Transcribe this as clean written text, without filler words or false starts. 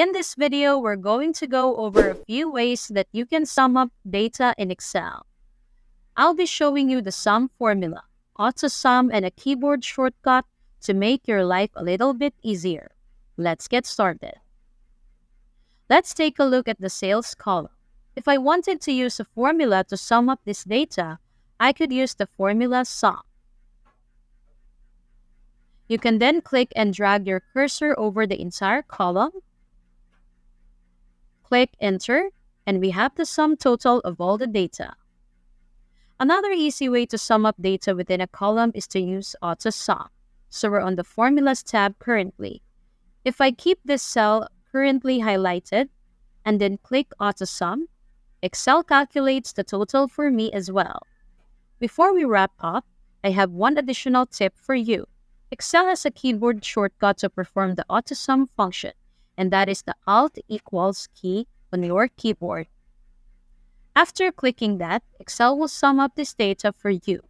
In this video, we're going to go over a few ways that you can sum up data in Excel. I'll be showing you the sum formula, AutoSum, and a keyboard shortcut to make your life a little bit easier. Let's get started. Let's take a look at the sales column. If I wanted to use a formula to sum up this data, I could use the formula sum. You can then click and drag your cursor over the entire column. Click Enter, and we have the sum total of all the data. Another easy way to sum up data within a column is to use AutoSum. So we're on the Formulas tab currently. If I keep this cell currently highlighted and then click AutoSum, Excel calculates the total for me as well. Before we wrap up, I have one additional tip for you. Excel has a keyboard shortcut to perform the AutoSum function, and that is the Alt equals key on your keyboard. After clicking that, Excel will sum up this data for you.